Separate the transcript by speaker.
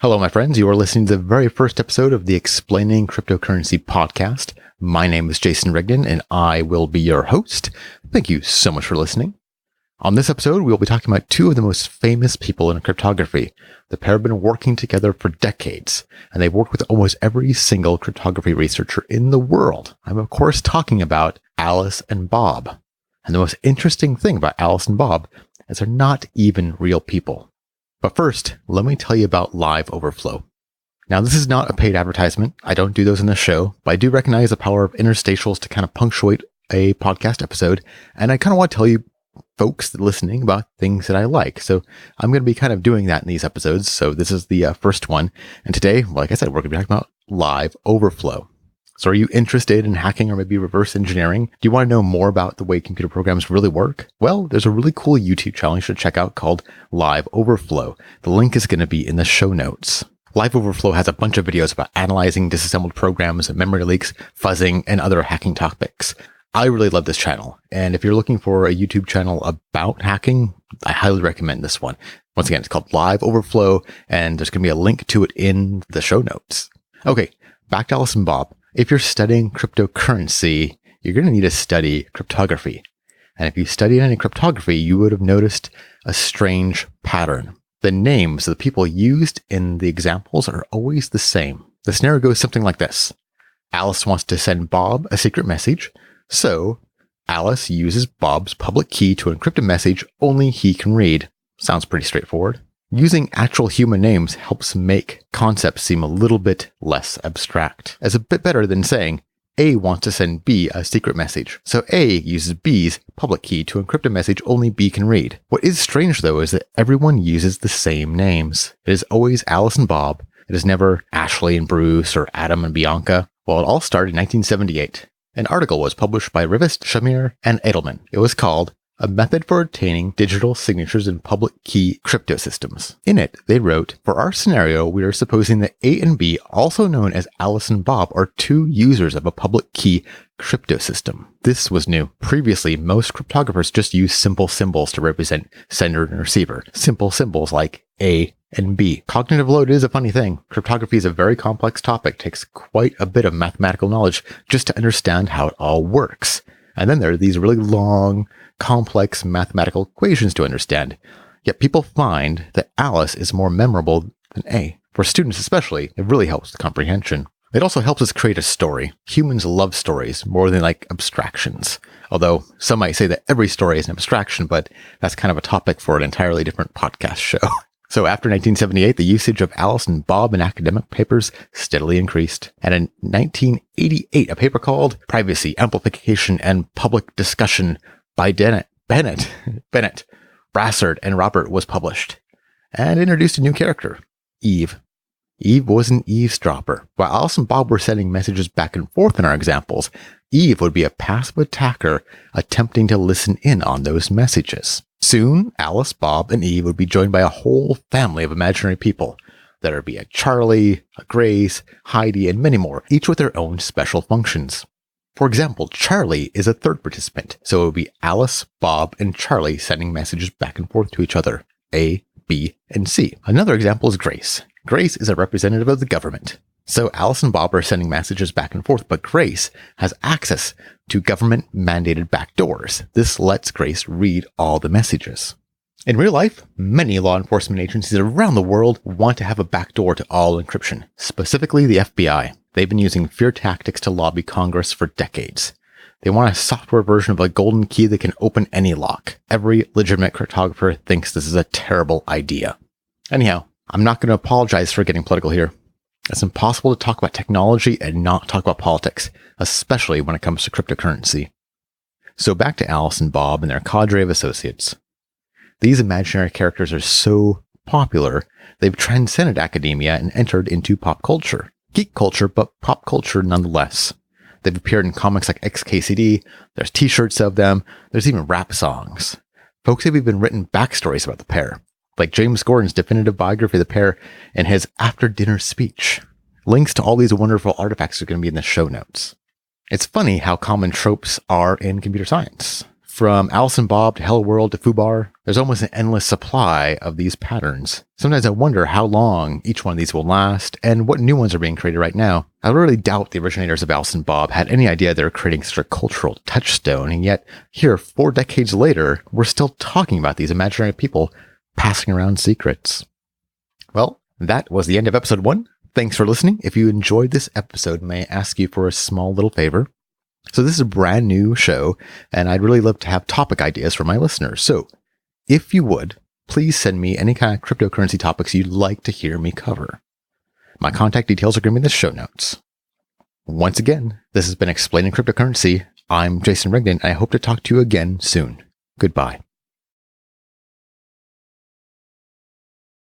Speaker 1: Hello, my friends. You are listening to the very first episode of the Explaining Cryptocurrency podcast. My name is Jason Rigden, and I will be your host. Thank you so much for listening. On this episode, we will be talking about two of the most famous people in cryptography. The pair have been working together for decades, and they've worked with almost every single cryptography researcher in the world. I'm, of course, talking about Alice and Bob. And the most interesting thing about Alice and Bob is they're not even real people. But first, let me tell you about LiveOverflow. Now, this is not a paid advertisement. I don't do those in the show, but I do recognize the power of interstitials to kind of punctuate a podcast episode. And I kind of want to tell you folks listening about things that I like. So I'm going to be kind of doing that in these episodes. So this is the first one. And today, like I said, we're going to be talking about LiveOverflow. So are you interested in hacking or maybe reverse engineering? Do you want to know more about the way computer programs really work? Well, there's a really cool YouTube channel you should check out called LiveOverflow. The link is going to be in the show notes. LiveOverflow has a bunch of videos about analyzing disassembled programs, memory leaks, fuzzing, and other hacking topics. I really love this channel. And if you're looking for a YouTube channel about hacking, I highly recommend this one. Once again, it's called LiveOverflow, and there's going to be a link to it in the show notes. Okay, back to Alice and Bob. If you're studying cryptocurrency, you're going to need to study cryptography. And if you studied any cryptography, you would have noticed a strange pattern. The names of the people used in the examples are always the same. The scenario goes something like this. Alice wants to send Bob a secret message, so Alice uses Bob's public key to encrypt a message only he can read. Sounds pretty straightforward. Using actual human names helps make concepts seem a little bit less abstract. It's a bit better than saying A wants to send B a secret message. So A uses B's public key to encrypt a message only B can read. What is strange though is that everyone uses the same names. It is always Alice and Bob. It is never Ashley and Bruce or Adam and Bianca. Well, it all started in 1978. An article was published by Rivest, Shamir, and Edelman. It was called A Method for Obtaining Digital Signatures in Public Key Crypto Systems. In it, they wrote, for our scenario, we are supposing that A and B, also known as Alice and Bob, are two users of a public key crypto system. This was new. Previously, most cryptographers just used simple symbols to represent sender and receiver. Simple symbols like A and B. Cognitive load is a funny thing. Cryptography is a very complex topic. It takes quite a bit of mathematical knowledge just to understand how it all works. And then there are these really long, complex mathematical equations to understand. Yet people find that Alice is more memorable than A. For students especially, it really helps with comprehension. It also helps us create a story. Humans love stories more than like abstractions. Although some might say that every story is an abstraction, but that's kind of a topic for an entirely different podcast show. So after 1978, the usage of Alice and Bob in academic papers steadily increased. And in 1988, a paper called Privacy, Amplification, and Public Discussion by Bennett, Brassard, and Robert was published and introduced a new character, Eve. Eve was an eavesdropper. While Alice and Bob were sending messages back and forth in our examples, Eve would be a passive attacker attempting to listen in on those messages. Soon, Alice, Bob, and Eve would be joined by a whole family of imaginary people. There would be a Charlie, a Grace, Heidi, and many more, each with their own special functions. For example, Charlie is a third participant, so it would be Alice, Bob, and Charlie sending messages back and forth to each other, A, B, and C. Another example is Grace. Grace is a representative of the government. So Alice and Bob are sending messages back and forth, but Grace has access to government-mandated backdoors. This lets Grace read all the messages. In real life, many law enforcement agencies around the world want to have a backdoor to all encryption, specifically the FBI. They've been using fear tactics to lobby Congress for decades. They want a software version of a golden key that can open any lock. Every legitimate cryptographer thinks this is a terrible idea. Anyhow, I'm not going to apologize for getting political here. It's impossible to talk about technology and not talk about politics, especially when it comes to cryptocurrency. So back to Alice and Bob and their cadre of associates. These imaginary characters are so popular, they've transcended academia and entered into pop culture. Geek culture, but pop culture nonetheless. They've appeared in comics like XKCD, there's t-shirts of them, there's even rap songs. Folks have even written backstories about the pair, like James Gordon's definitive biography of the pair and his after-dinner speech. Links to all these wonderful artifacts are going to be in the show notes. It's funny how common tropes are in computer science. From Alice and Bob to Hello World to Fubar, there's almost an endless supply of these patterns. Sometimes I wonder how long each one of these will last and what new ones are being created right now. I really doubt the originators of Alice and Bob had any idea they were creating such a cultural touchstone, and yet here, 4 decades later, we're still talking about these imaginary people passing around secrets. Well, that was the end of episode 1. Thanks for listening. If you enjoyed this episode, may I ask you for a small little favor? So this is a brand new show, and I'd really love to have topic ideas for my listeners. So if you would, please send me any kind of cryptocurrency topics you'd like to hear me cover. My contact details are going to be in the show notes. Once again, this has been Explaining Cryptocurrency. I'm Jason Rigden, and I hope to talk to you again soon. Goodbye.